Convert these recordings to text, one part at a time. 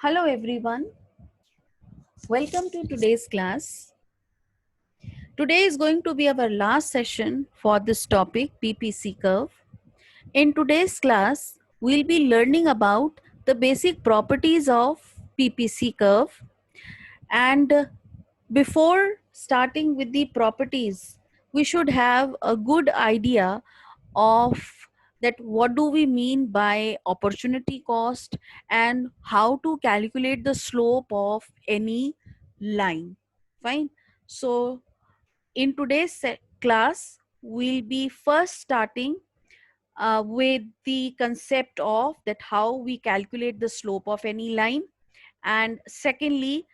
Hello everyone, welcome to today's class. Today is going to be our last session for this topic PPC curve. In today's class, we'll be learning about the basic properties of PPC curve, and before starting with the properties, we should have a good idea of that what do we mean by opportunity cost and how to calculate the slope of any line. Fine. So in today's class, we'll be first starting with the concept of that how we calculate the slope of any line, and secondly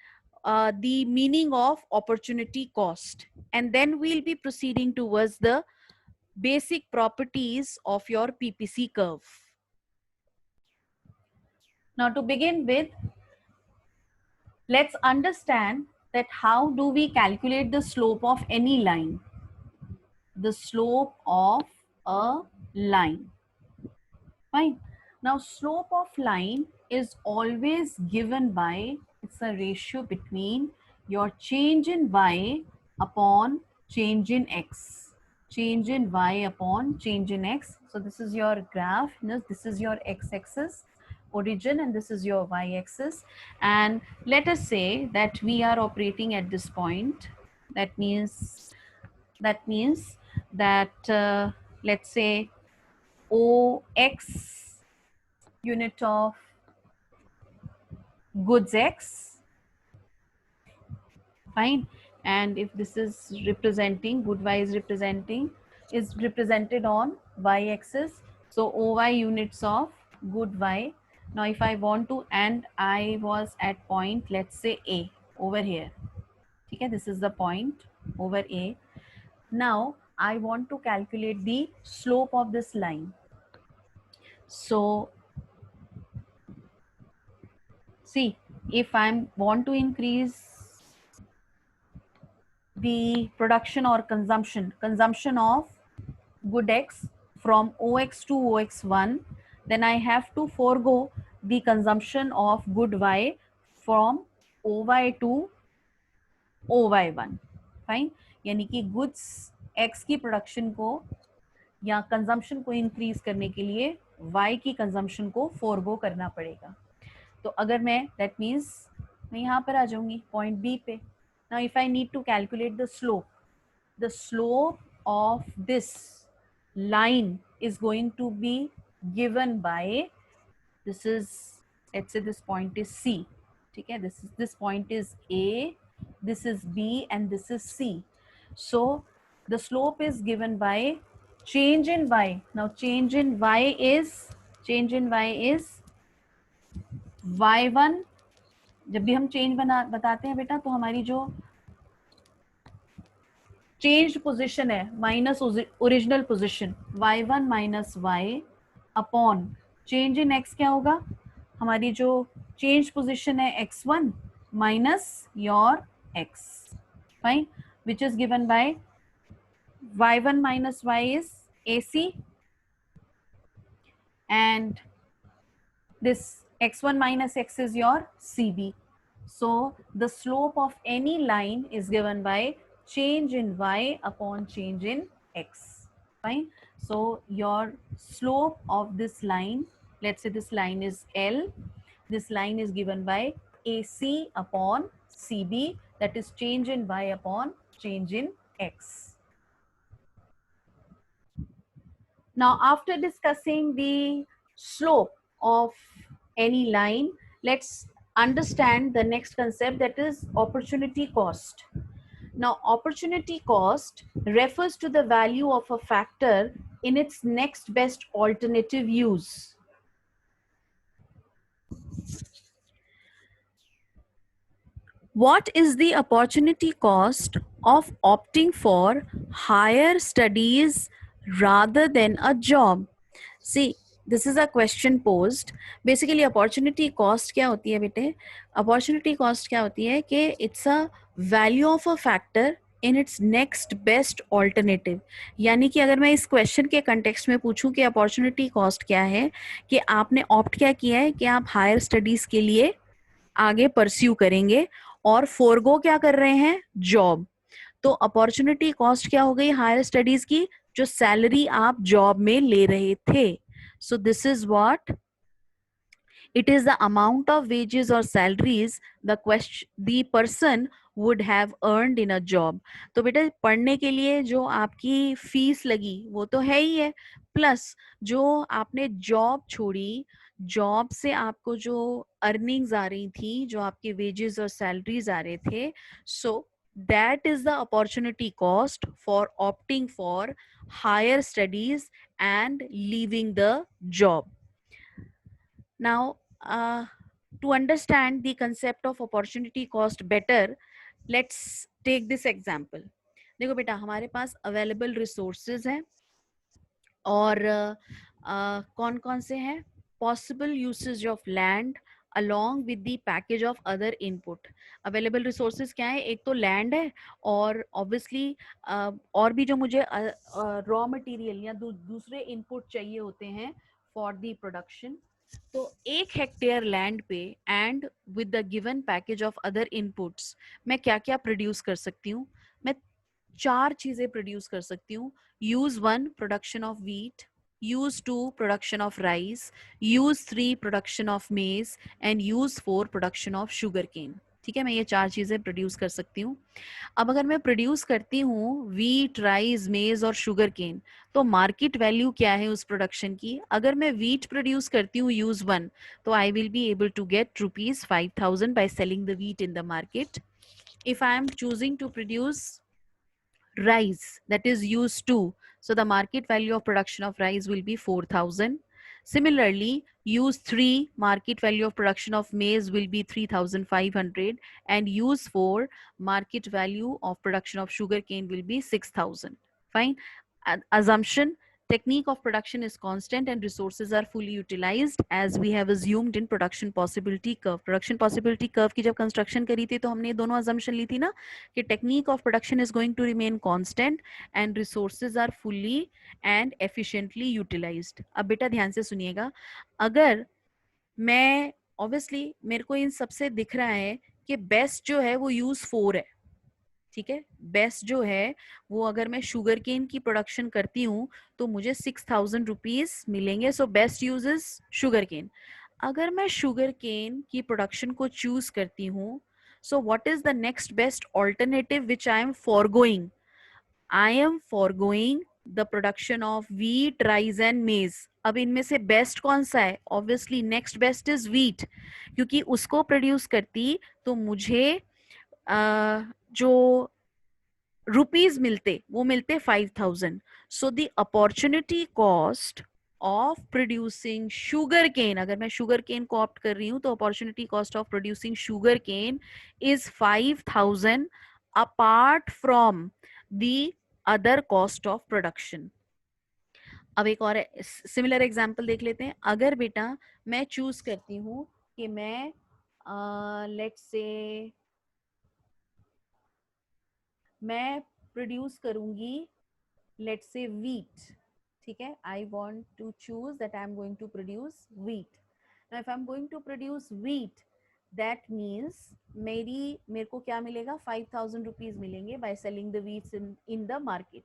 the meaning of opportunity cost, and then we'll be proceeding towards the basic properties of your PPC curve. Now to begin with, let's understand that how do we calculate the slope of any line. The slope of a line. Fine. Now slope of line is always given by, it's a ratio between your change in y upon change in x. Change in y upon change in x. So this is your graph, this is your x-axis origin and this is your y-axis, and let us say that we are operating at this point. That means that let's say OX unit of goods X, fine, and if this is representing good Y is represented on Y axis, so OY units of good Y. Now if I want to, and I was at point, let's say A over here, okay, this is the point over A. Now I want to calculate the slope of this line. So see, if I want to increase the production or consumption of good X from OX to OX1, then I have to forego the consumption of good Y from OY to OY1. Fine, यानी कि goods X की production को या consumption को increase करने के लिए Y की कंजम्पशन को फोरगो करना पड़ेगा. तो अगर मैं, दैट मीन्स मैं यहाँ पर आ जाऊंगी पॉइंट बी पे. Now if I need to calculate the slope of this line is going to be given by, this is, let's say this point is C, okay, this point is A, this is B and this is C. So the slope is given by change in Y. Now change in Y is y1. जब भी हम change बताते हैं बेटा, तो हमारी जो change position है minus original position y1 minus y upon change in x क्या होगा, हमारी जो चेंज पोजीशन है x1 minus your x, fine, which is given bye y1 minus y is AC and this x1 minus x is your CB. So the slope of any line is given by change in y upon change in x. Fine. So your slope of this line, let's say this line is L. This line is given by AC upon CB, that is change in y upon change in x. Now after discussing the slope of any line, let's understand the next concept, that is opportunity cost. Now opportunity cost refers to the value of a factor in its next best alternative use. What is the opportunity cost of opting for higher studies rather than a job? See, this is a question posed. Basically opportunity cost क्या होती है बेटे? Opportunity cost क्या होती है कि it's a value of a factor in its next best alternative. यानी कि अगर मैं इस क्वेश्चन के कंटेक्स्ट में पूछूं कि अपॉर्चुनिटी कॉस्ट क्या है, कि आपने ऑप्ट क्या किया है कि आप हायर स्टडीज के लिए आगे परस्यू करेंगे और फोरगो क्या कर रहे हैं, जॉब। तो अपॉर्चुनिटी कॉस्ट क्या हो गई हायर स्टडीज की, जो सैलरी आप जॉब में ले रहे थे। सो this is what it is the amount of wages or salaries the person would have earned in a job. तो बेटा पढ़ने के लिए जो आपकी फीस लगी वो तो है ही है, प्लस जो आपने जॉब छोड़ी, जॉब से आपको जो अर्निंग्स आ रही थी, जो आपके वेजेस और सैलरीज आ रहे थे, सो that is the opportunity cost for opting for higher studies and leaving the job. Now, to understand the concept of opportunity cost better, let's take this example. देखो बेटा, हमारे पास अवेलेबल रिसोर्सेज हैं और कौन कौन से हैं, possible usage of land along with the package of other input. Available resources क्या है, एक तो लैंड है और ऑब्वियसली और भी जो मुझे रॉ मटेरियल या दूसरे इनपुट चाहिए होते हैं फॉर द प्रोडक्शन। तो 1 हेक्टेयर लैंड पे and with the given package of other inputs मैं क्या क्या प्रोड्यूस कर सकती हूँ, मैं 4 चीजें प्रोड्यूस कर सकती हूँ। Use 1 production of wheat, use 2 production of rice, use 3 production of maize and use 4 production of sugarcane. ठीक है, मैं ये 4 चीजें प्रोड्यूस कर सकती हूँ। अब अगर मैं प्रोड्यूस करती हूँ वीट, राइस, मेज और शुगर केन, तो मार्केट वैल्यू क्या है उस प्रोडक्शन की। अगर मैं वीट प्रोड्यूस करती हूँ यूज 1, तो I will be able to get ₹5,000 by selling the wheat in the market. If I am choosing to produce rice, that is used 2, so the market value of production of rice will be 4,000. Similarly, use 3, market value of production of maize will be 3,500, and use 4, market value of production of sugarcane will be 6,000. Fine. Assumption: technique of production is constant and resources are fully utilized as we have assumed in production possibility curve. Production possibility curve की जब construction करी थी तो हमने ये दोनों assumption ली थी ना, कि technique of production is going to remain constant and resources are fully and efficiently utilized. अब बेटा ध्यान से सुनिएगा, अगर मैं obviously मेरे को इन सबसे दिख रहा है कि best जो है वो use 4 है, ठीक है, बेस्ट जो है वो अगर मैं शुगर केन की प्रोडक्शन करती हूँ तो मुझे 6,000 रुपीज मिलेंगे। So best uses sugarcane. अगर मैं शुगर केन की प्रोडक्शन को चूज करती हूँ, so what is the next best alternative which I am forgoing, I am forgoing the production of wheat, rice and मेज। अब इनमें से बेस्ट कौन सा है, obviously next best is wheat, क्योंकि उसको प्रोड्यूस करती तो मुझे जो रुपीज मिलते वो मिलते 5,000। So the opportunity cost of producing sugarcane, अगर मैं शुगर केन को ऑप्ट कर रही हूं तो opportunity cost of producing sugarcane is 5,000 apart from the other cost of production. अब एक और सिमिलर एग्जांपल देख लेते हैं। अगर बेटा मैं चूज करती हूँ कि मैं लेट्स से मैं प्रोड्यूस करूंगी लेट्स से wheat, ठीक है, I want to choose that I am going to produce wheat. Now if I am going to produce wheat, that means मेरे को क्या मिलेगा, 5,000 रुपीज मिलेंगे by selling the wheats in the market.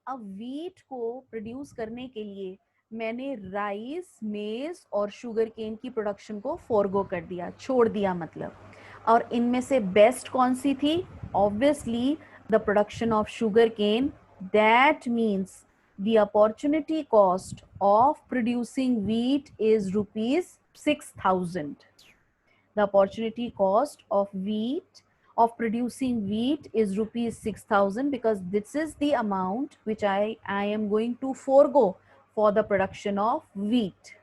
अब wheat को produce करने के लिए मैंने राइस, मेज और शुगर केन की प्रोडक्शन को फॉरगो कर दिया, छोड़ दिया मतलब। और इनमें से बेस्ट कौन सी थी, obviously the production of sugar cane. That means the opportunity cost of producing wheat is rupees 6,000. The opportunity cost of producing wheat is rupees 6,000 because this is the amount which I am going to forego for the production of wheat.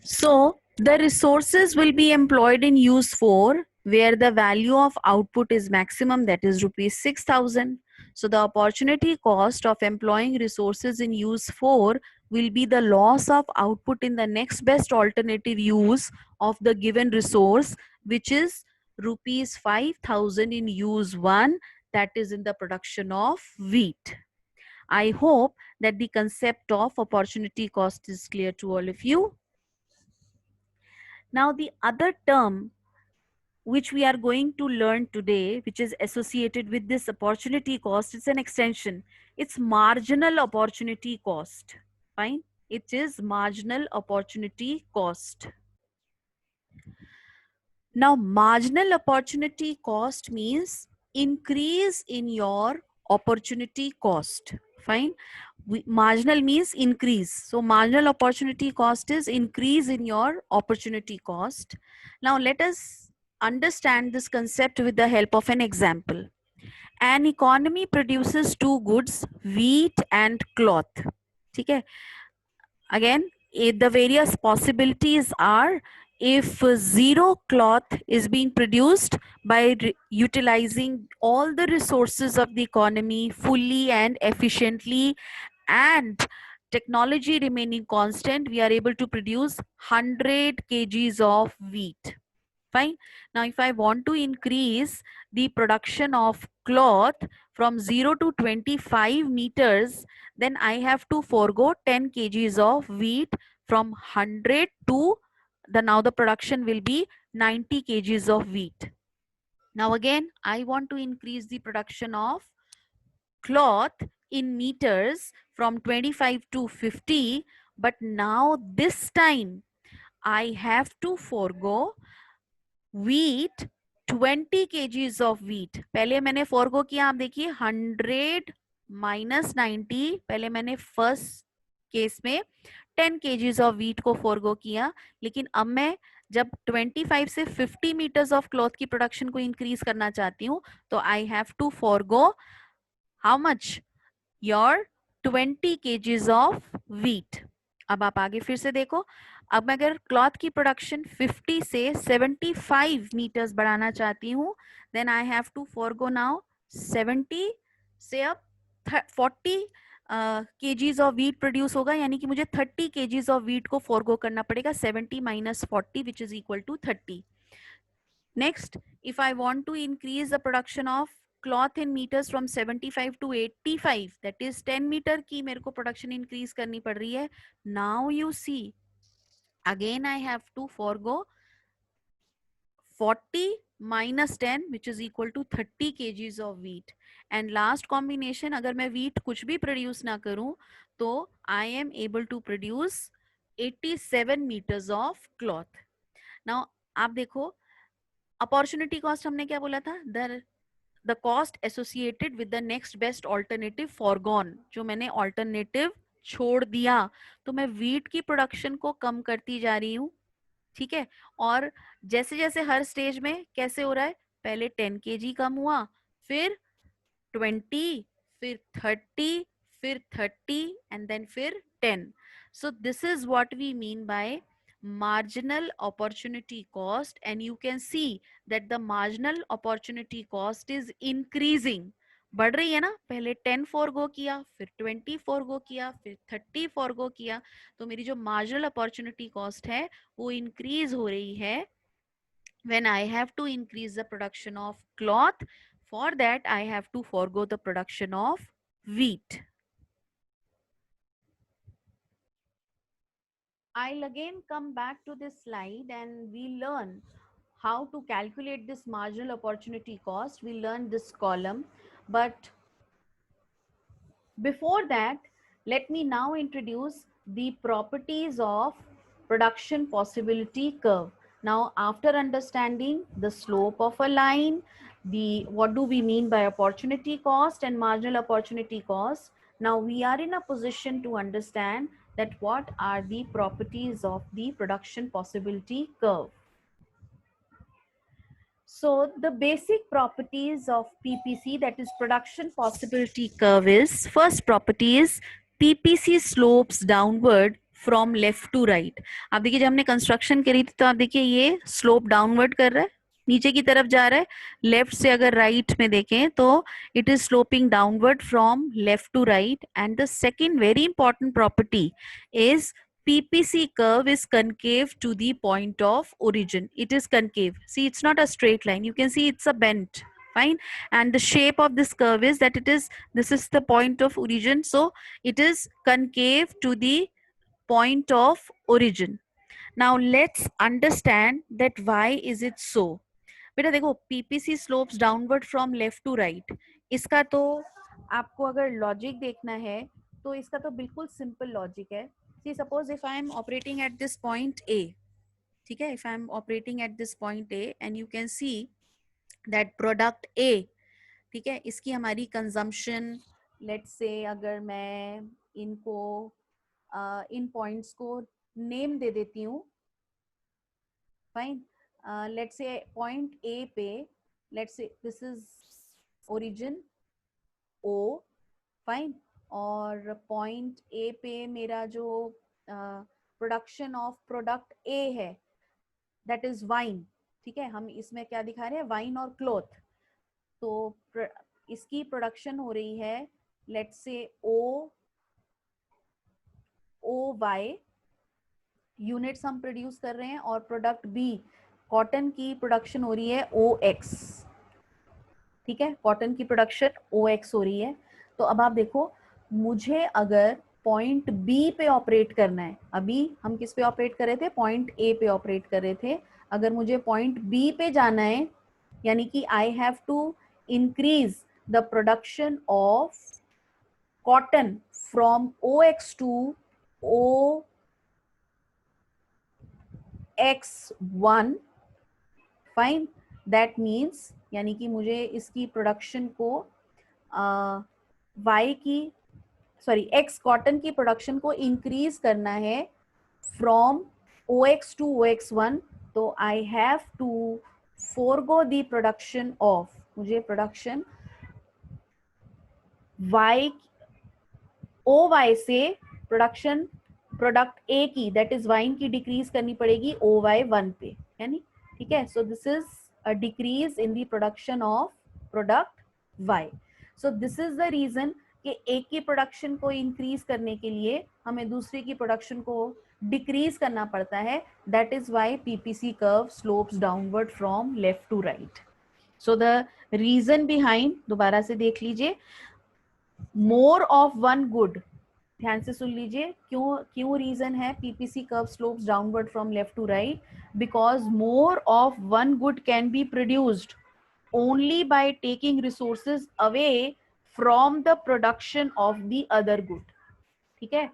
So the resources will be employed in use 4 where the value of output is maximum, that is rupees 6,000. So the opportunity cost of employing resources in use 4 will be the loss of output in the next best alternative use of the given resource, which is rupees 5,000 in use 1, that is in the production of wheat. I hope that the concept of opportunity cost is clear to all of you. Now the other term which we are going to learn today, which is associated with this opportunity cost, it's an extension. It's marginal opportunity cost. Fine. It is marginal opportunity cost. Now, marginal opportunity cost means increase in your opportunity cost. Fine. Marginal means increase. So, marginal opportunity cost is increase in your opportunity cost. Now, let us understand this concept with the help of an example. An economy produces two goods, wheat and cloth. Okay. Again, the various possibilities are, if zero cloth is being produced by utilizing all the resources of the economy fully and efficiently, and technology remaining constant, we are able to produce 100 kgs of wheat. Fine. Now, if I want to increase the production of cloth from 0 to 25 meters, then I have to forego 10 kgs of wheat from 100 to now the production will be 90 kgs of wheat. Now again, I want to increase the production of cloth in meters from 25 to 50, but now this time I have to forego wheat 20 kgs of wheat. पहले मैंने forgo किया, आप देखिए 100 minus 90, पहले मैंने first case में 10 kgs of wheat को forgo किया, लेकिन अब मैं जब 25 से 50 meters of cloth की प्रोडक्शन को इंक्रीज करना चाहती हूँ, तो I have to forgo how much? Your 20 kgs of wheat. अब आप आगे फिर से देखो, अब मैं अगर क्लॉथ की प्रोडक्शन 50 से 75 मीटर्स बढ़ाना चाहती हूँ, then I have to forgo now 70 से अब 40 केजीज ऑफ वीट प्रोड्यूस होगा, यानी कि मुझे 30 केजीज ऑफ वीट को फॉरगो करना पड़ेगा. 70 minus 40 which is equal to 30. Next, if I want to increase the production of cloth in meters from 75 to 85, that is 10 meter की मेरे को production increase करनी पड़ रही है. Now you see, again I have to forego 40 minus 10 which is equal to 30 kgs of wheat. And last combination, अगर मैं wheat कुछ भी produce ना करूं, तो I am able to produce 87 meters of cloth. Now आप देखो, अपॉर्चुनिटी कॉस्ट हमने क्या बोला था? The cost associated with the next best alternative foregone. जो मैंने ऑल्टरनेटिव छोड़ दिया, तो मैं वीट की प्रोडक्शन को कम करती जा रही हूँ. ठीक है. और जैसे जैसे हर स्टेज में कैसे हो रहा है, पहले 10 kg कम हुआ, फिर 20, फिर 30, फिर 30 एंड देन फिर 10. So this is what we mean by marginal opportunity cost, and you can see that the marginal opportunity cost is increasing. बढ़ रही है ना. पहले 10 फॉरगो किया, फिर 20 फॉरगो किया, फिर 30 फॉरगो किया, तो मेरी जो मार्जिनल अपॉर्चुनिटी कॉस्ट है वो इंक्रीज हो रही है when I have to increase the production of cloth. For that I have to forego the production of wheat. I'll again come back to this slide and we learn how to calculate this marginal opportunity cost. We learn this column, but before that, let me now introduce the properties of production possibility curve. Now, after understanding the slope of a line, what do we mean by opportunity cost and marginal opportunity cost, now we are in a position to understand that what are the properties of the production possibility curve. So the basic properties of PPC, that is production possibility curve, is first property is PPC slopes downward from left to right. आप देखिए जब हमने construction करी थी तो आप देखिए ये स्लोप डाउनवर्ड कर रहा है, नीचे की तरफ जा रहा है. लेफ्ट से अगर राइट में देखें तो it is sloping downward from left to right. And the second very important property is PPC curve is concave to the point of origin. It is concave. See, it's not a straight line. You can see it's a bent. Fine. And the shape of this curve is that this is the point of origin. So it is concave to the point of origin. Now let's understand that why is it so. बेटा देखो, PPC slopes downward from left to right, इसका तो आपको अगर logic देखना है तो इसका तो बिल्कुल सिंपल लॉजिक है. See suppose if I am operating at this point A, ठीक है, if I am operating at this point A and you can see that product A, ठीक है, इसकी हमारी कंजम्पशन, लेट्स से अगर मैं इनको इन पॉइंट्स को नेम दे देती हूँ, fine. Let's say point A पे, let's say this is origin O, fine. और पॉइंट ए पे मेरा जो प्रोडक्शन ऑफ प्रोडक्ट ए है दैट इज वाइन, ठीक है. हम इसमें क्या दिखा रहे हैं, वाइन और क्लोथ. तो इसकी प्रोडक्शन हो रही है let's say O Y units हम प्रोड्यूस कर रहे हैं, और प्रोडक्ट बी कॉटन की प्रोडक्शन हो रही है ओ एक्स, ठीक है, कॉटन की प्रोडक्शन ओ एक्स हो रही है. तो अब आप देखो, मुझे अगर पॉइंट बी पे ऑपरेट करना है, अभी हम किस पे ऑपरेट कर रहे थे, पॉइंट ए पे ऑपरेट कर रहे थे, अगर मुझे पॉइंट बी पे जाना है, यानी कि I have to increase the production of cotton from OX to OX1, fine. That means यानी कि मुझे इसकी प्रोडक्शन को Y की सॉरी X कॉटन की प्रोडक्शन को इंक्रीज करना है फ्रॉम OX to OX1. तो I have to forgo the production of, मुझे प्रोडक्शन Y ओ वाई से प्रोडक्शन प्रोडक्ट ए की दैट इज वाइन की डिक्रीज करनी पड़ेगी ओ वाई 1 पे, यानी, ठीक है. So this is a decrease in the production of product Y. So this is the reason कि एक की प्रोडक्शन को इंक्रीज करने के लिए हमें दूसरे की प्रोडक्शन को डिक्रीज करना पड़ता है. That is why PPC curve slopes downward from left to right. So the reason behind, दोबारा से देख लीजिए, मोर ऑफ वन गुड, ध्यान से सुन लीजिए, क्यों रीजन है PPC curve slopes downward from left to right, because more of one good can be produced only by taking resources away from the production of the other good, ठीक है.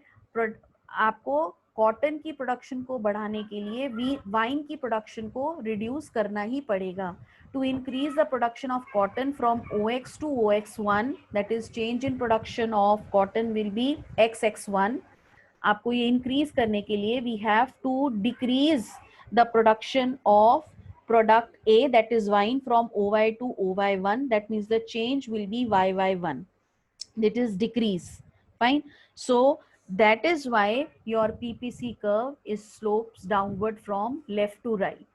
आपको cotton की production को बढ़ाने के लिए wine की production को रिड्यूस करना ही पड़ेगा. To increase the production of cotton from OX to OX1, that is change in production of cotton will be XX1. आपको ये increase करने के लिए we have to decrease the production of product A, that is wine, from OY to OY1. That means the change will be YY1. That is decrease. Fine. So that is why your PPC curve is slopes downward from left to right.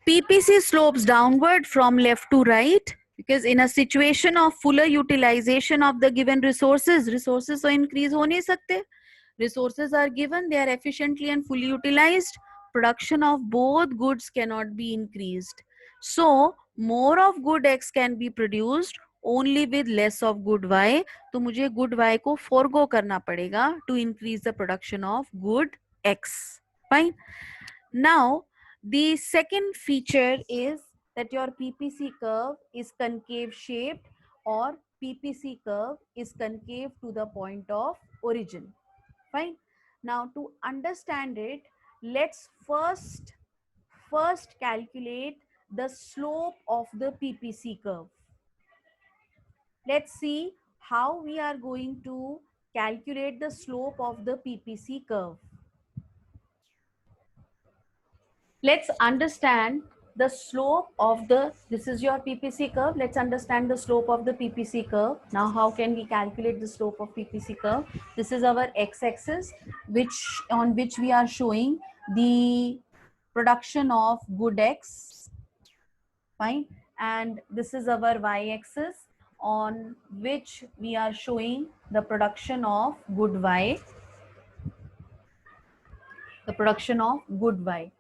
PPC slopes downward from left to right because in a situation of fuller utilization of the given resources तो increase हो नहीं सकते. Resources are given, they are efficiently and fully utilized. Production of both goods cannot be increased. So more of good X can be produced only with less of good Y. तो मुझे good Y को forego करना पड़ेगा to increase the production of good X. Fine. Now the second feature is that your PPC curve is concave shaped, or PPC curve is concave to the point of origin. Fine. Now to understand it, let's first calculate the slope of the PPC curve. Let's see how we are going to calculate the slope of the PPC curve. Let's understand the slope of this is your PPC curve. Let's understand the slope of the PPC curve. Now, how can we calculate the slope of PPC curve? This is our x-axis, on which we are showing the production of good X, fine, and this is our y-axis on which we are showing the production of good Y, the production of good Y.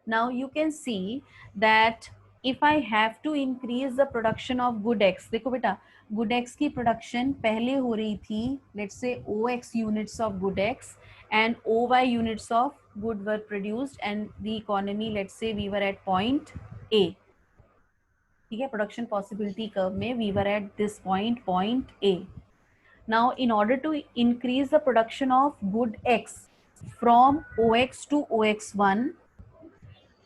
Now you can see that if I have to increase the production of good X, देखो बेटा, good X की production पहले हो रही थी let's say O X units of good X and O Y units of good were produced and the economy let's say we were at point A. ठीक है, production possibility curve में we were at this point A. Now in order to increase the production of good X from O X to O X one,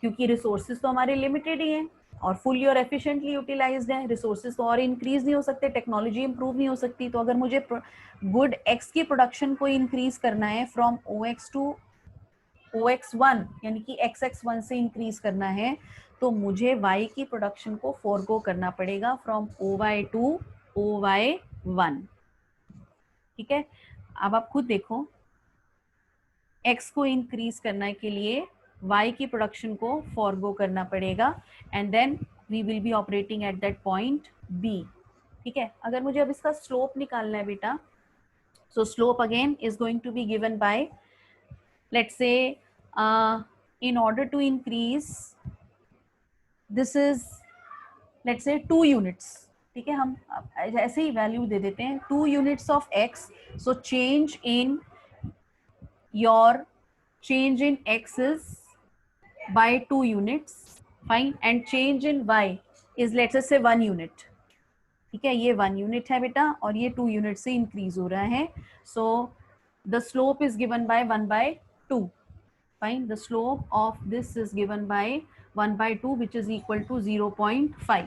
क्योंकि resources तो हमारे limited ही हैं और fully और efficiently utilised हैं, resources तो और इंक्रीज नहीं हो सकते, टेक्नोलॉजी इंप्रूव नहीं हो सकती. तो अगर मुझे गुड एक्स की प्रोडक्शन को इंक्रीज करना है from O X to O X one, यानी कि एक्स एक्स वन से इंक्रीज करना है, तो मुझे वाई की प्रोडक्शन को फोरगो करना पड़ेगा from O Y to O Y one. ठीक है, अब आप खुद देखो, एक्स को इंक्रीज करने के लिए y की प्रोडक्शन को फॉरगो करना पड़ेगा and then we will be operating at that point b. ठीक है, अगर मुझे अब इसका स्लोप निकालना है बेटा, so slope again is going to be given by let's say in order to increase, this is let's say 2 units. ठीक है, हम ऐसे ही वैल्यू दे देते हैं 2 units of x. so change in x is by 2 units, fine, and change in y is let's say 1 unit. ठीक है, ये 1 unit है बेटा और ये 2 यूनिट से इंक्रीज हो रहा है. So the slope is given by 1/2. Fine, the slope of this is given by 1/2 which is equal to 0.5.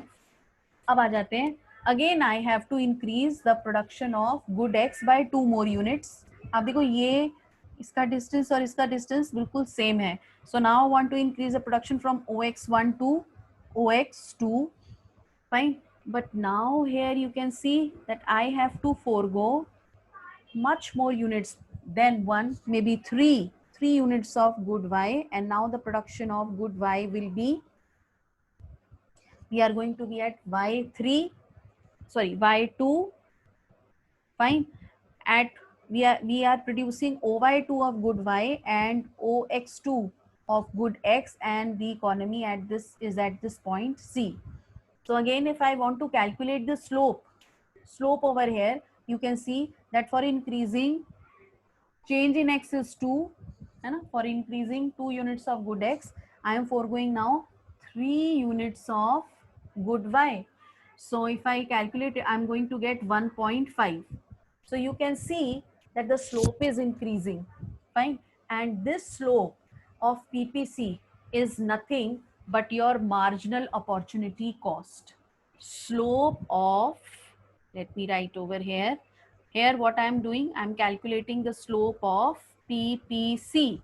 अब आ जाते हैं, again I have to increase the production of good X by 2 more units. आप देखो ये इसका distance और इसका डिस्टेंस बिल्कुल सेम है. So now I want to increase the production from OX1 to OX2. Fine, but now here you can see that I have to forego much more units than 1, maybe 3 units of good y, and now the production of good y will be, we are going to be at y2. Fine, at we are producing OY2 of good y and OX2 of good x, and the economy at this is at this point C. So again, if I want to calculate the slope over here, you can see that for increasing change in x is 2, for increasing 2 units of good x, I am foregoing now 3 units of good y. So if I calculate it, I am going to get 1.5. So you can see that the slope is increasing, fine, and this slope of PPC is nothing but your marginal opportunity cost. Slope of, let me write over here. Here what I am doing, I am calculating the slope of PPC.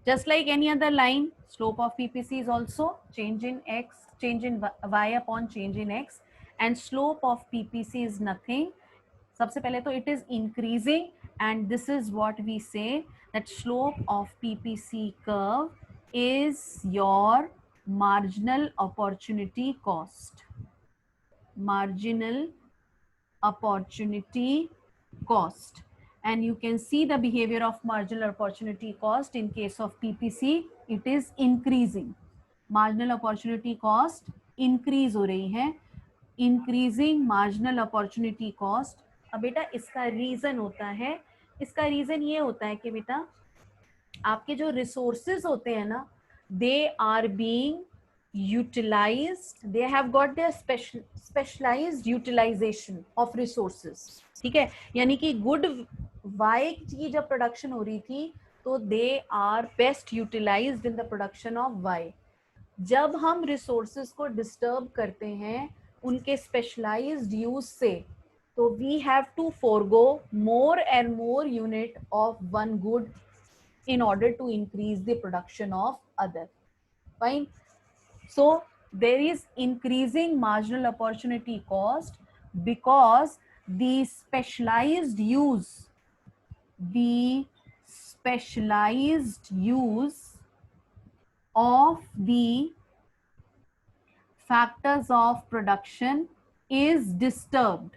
Just like any other line, slope of PPC is also change in x, change in y upon change in x, and slope of PPC is nothing. सबसे पहले तो it is increasing, and this is what we say that slope of PPC curve is your marginal opportunity cost. Marginal opportunity cost, and you can see the behavior of marginal opportunity cost in case of PPC. It is increasing. Marginal opportunity cost increase हो रही है, increasing marginal opportunity cost. अब बेटा इसका reason होता है, इसका reason ये होता है कि बेटा आपके जो रिसोर्सेज होते हैं ना, they are being utilized, they have got their specialized utilization of resources. ठीक है, यानी कि गुड वाई की जब प्रोडक्शन हो रही थी तो they are best utilized in the production of Y. जब हम रिसोर्सेज को डिस्टर्ब करते हैं उनके स्पेशलाइज्ड यूज से, तो we have to forego more and more unit of one good in order to increase the production of other. Fine. So there is increasing marginal opportunity cost because the specialized use of the factors of production is disturbed.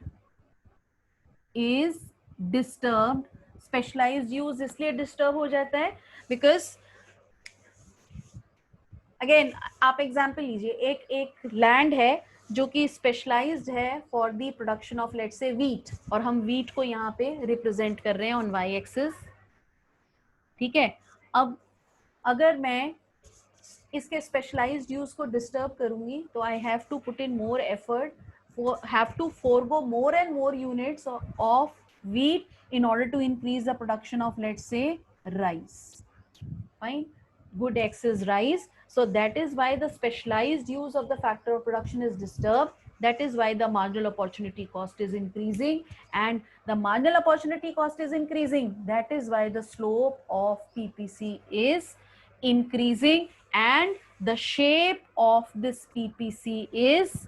Specialized use इसलिए disturb हो जाता है because again आप example लीजिए, एक land है जो कि स्पेशलाइज्ड है for the production of let's say wheat, और हम वीट को यहाँ पे रिप्रेजेंट कर रहे हैं ऑन वाई एक्सिस, ठीक है। अब अगर मैं इसके स्पेशलाइज्ड यूज को डिस्टर्ब करूंगी तो I have to put in more effort, have to forego more and more units of wheat in order to increase the production of, let's say, rice. Fine. Good X is rice. So that is why the specialized use of the factor of production is disturbed. That is why the marginal opportunity cost is increasing, and the marginal opportunity cost is increasing. That is why the slope of PPC is increasing, and the shape of this PPC is,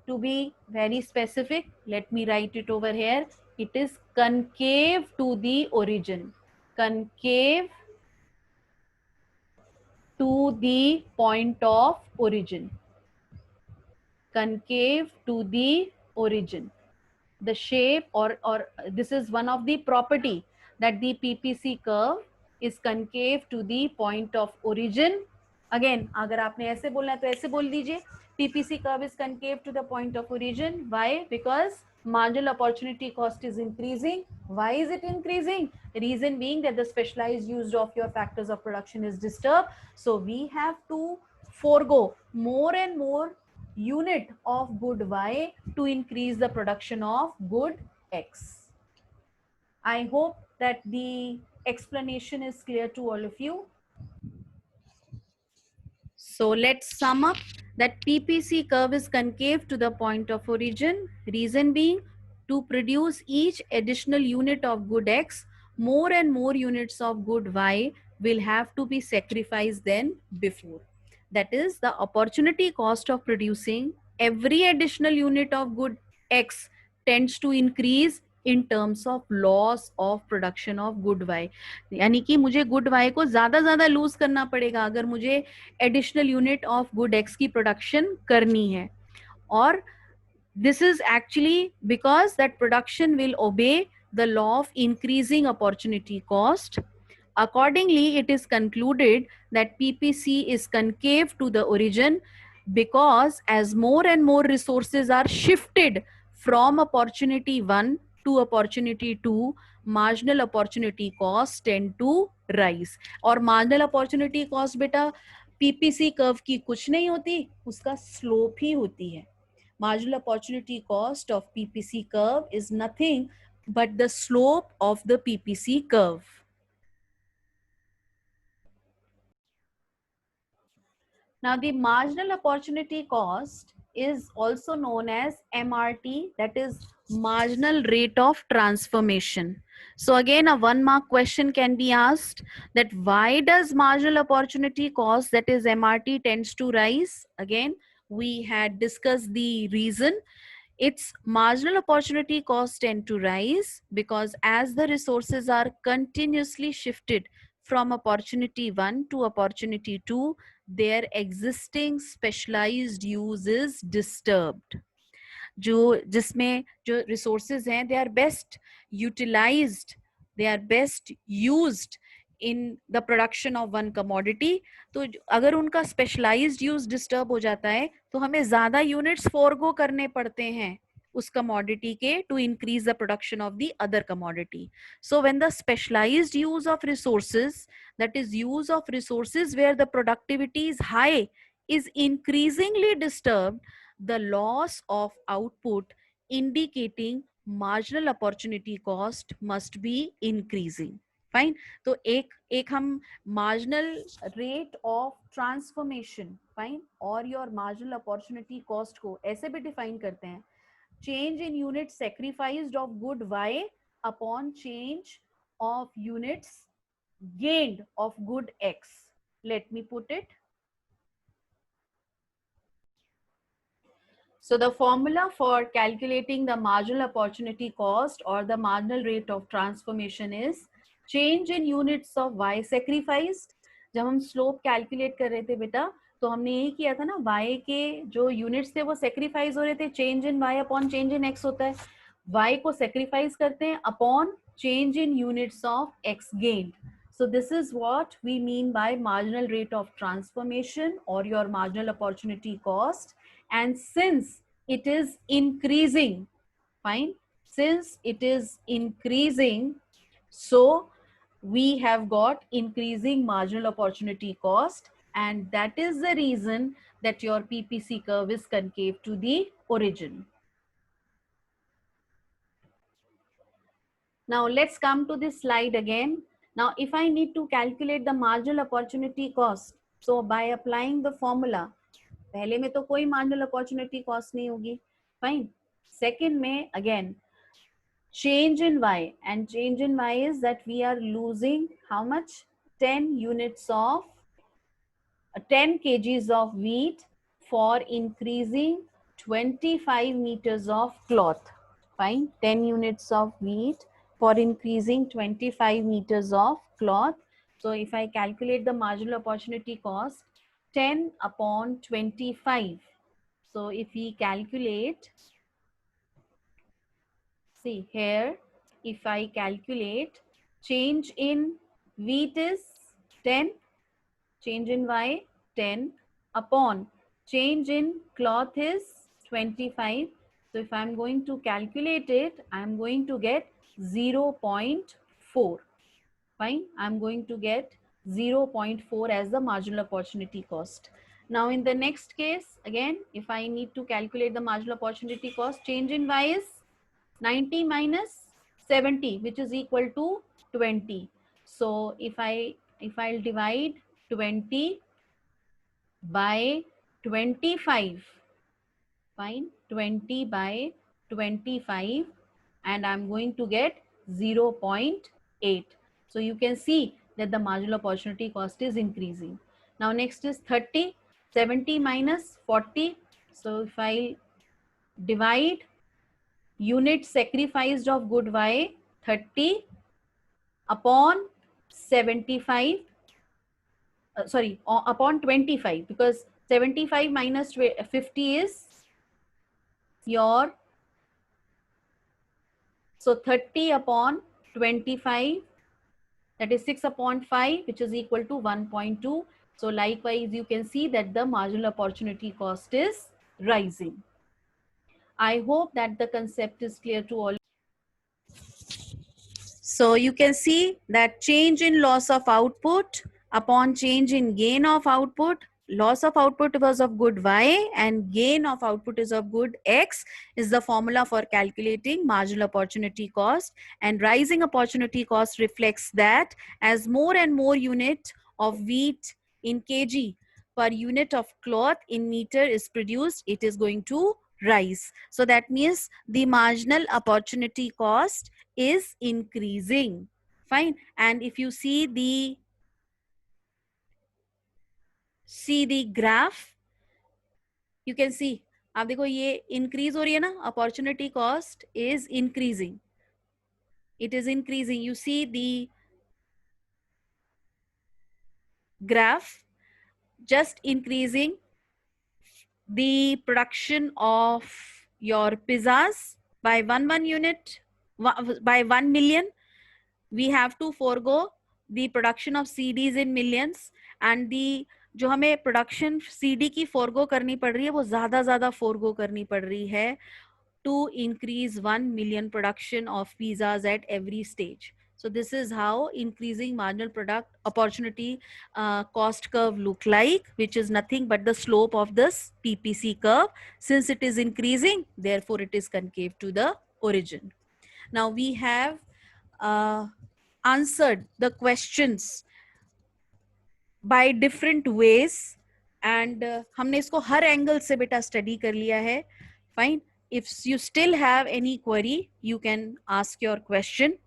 to be very specific, let me write it over here. It is concave to the origin. Concave to the point of origin. Concave to the origin. The shape or this is one of the property, that the PPC curve is concave to the point of origin. Again, अगर आपने ऐसे बोलना है तो ऐसे बोल दीजिए, PPC curve is concave to the point of origin. Why? Because marginal opportunity cost is increasing. Why is it increasing? Reason being that the specialized use of your factors of production is disturbed. So we have to forego more and more unit of good Y to increase the production of good X. I hope that the explanation is clear to all of you. So let's sum up that PPC curve is concave to the point of origin. Reason being, to produce each additional unit of good X, more and more units of good Y will have to be sacrificed than before. That is, the opportunity cost of producing every additional unit of good X tends to increase in terms of loss of production of good Y. यानी कि मुझे good Y को ज्यादा loose करना पड़ेगा अगर मुझे additional unit of good X की प्रोडक्शन करनी है, और this is actually because that production will obey the law of increasing opportunity cost. Accordingly, it is concluded that PPC is concave to the origin because as more and more resources are shifted from opportunity 1 to opportunity 2, marginal opportunity cost tend to rise. और marginal opportunity cost बेटा PPC curve की कुछ नहीं होती, उसका slope ही होती है. Marginal opportunity cost of PPC curve is nothing but the slope of the PPC curve. Now, the marginal opportunity cost is also known as MRT, that is marginal rate of transformation. So again, a 1 mark question can be asked, that why does marginal opportunity cost, that is MRT, tends to rise? Again, we had discussed the reason. Its marginal opportunity costs tend to rise because as the resources are continuously shifted from opportunity 1 to opportunity 2, their existing specialized use is disturbed. जो जिसमें जो resources हैं, they are best utilized, they are best used in the production of one commodity. तो अगर उनका specialized use disturb हो जाता है तो हमें ज़्यादा units forego करने पड़ते हैं उस commodity के to increase the production of the other commodity. So when the specialized use of resources, that is use of resources where the productivity is high, is increasingly disturbed, the loss of output indicating marginal opportunity cost must be increasing. Fine. तो एक हम marginal rate of transformation, fine, और your marginal opportunity cost को ऐसे भी define करते हैं, change in unit sacrificed of good Y upon change of units gained of good X. Let me put it. So the formula for calculating the marginal opportunity cost or the marginal rate of transformation is change in units of Y sacrificed. जब हम slope calculate कर रहे थे बेटा तो हमने यही किया था ना, Y के जो यूनिट्स थे वो सेक्रीफाइस हो रहे थे, change in Y upon change in X होता है, Y को सेक्रीफाइस करते हैं upon change in units of X gained. So this is what we mean by marginal rate of transformation or your marginal opportunity cost. And since it is increasing. Fine. Since it is increasing, so we have got increasing marginal opportunity cost, and that is the reason that your PPC curve is concave to the origin. Now let's come to this slide again. Now if I need to calculate the marginal opportunity cost, so by applying the formula, पहले में तो कोई marginal opportunity cost नहीं होगी. Fine. Second में again change in y, and change in y is that we are losing how much? 10 units of 10 kgs of wheat for increasing 25 meters of cloth. Fine. 10 units of wheat for increasing 25 meters of cloth. So if I calculate the marginal opportunity cost, 10 upon 25. So if we calculate, see here, if I calculate, change in wheat is 10, change in y 10, upon change in cloth is 25. So if I'm going to calculate it, I'm going to get 0.4. Fine, I'm going to get 0.4 as the marginal opportunity cost. Now in the next case, again, if I need to calculate the marginal opportunity cost, change in y is 90 minus 70, which is equal to 20. So if I'll divide 20 by 25, fine, 20 by 25, and I'm going to get 0.8. So you can see that the marginal opportunity cost is increasing. Now next is 30, 70 minus 40. So if I divide unit sacrificed of good y 30 upon 75, upon 25, because 75 minus 50 is your, so 30 upon 25, that is 6 upon 5, which is equal to 1.2. So likewise you can see that the marginal opportunity cost is rising. I hope that the concept is clear to all. So you can see that change in loss of output upon change in gain of output, loss of output because of good y and gain of output is of good x, is the formula for calculating marginal opportunity cost. And rising opportunity cost reflects that as more and more unit of wheat in kg per unit of cloth in meter is produced, it is going to rise. So that means the marginal opportunity cost is increasing. Fine. And if you see the graph, you can see, आप देखो ये increase हो रही है ना, opportunity cost is increasing. It is increasing. You see the graph just increasing. The production of your pizzas by one unit, by 1 million, we have to forego the production of CDs in millions, and the जो हमें production CD की forego करनी पड़ रही है वो ज्यादा forego करनी पड़ रही है to increase 1 million production of pizzas at every stage. So this is how increasing marginal product opportunity cost curve look like, which is nothing but the slope of this PPC curve. Since it is increasing, therefore it is concave to the origin. Now we have answered the questions by different ways, and हमने इसको हर angle से बेटा study कर लिया है. Fine. If you still have any query, you can ask your question.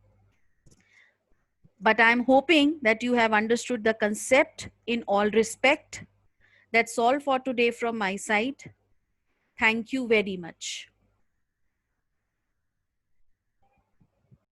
But I'm hoping that you have understood the concept in all respect. That's all for today from my side. Thank you very much.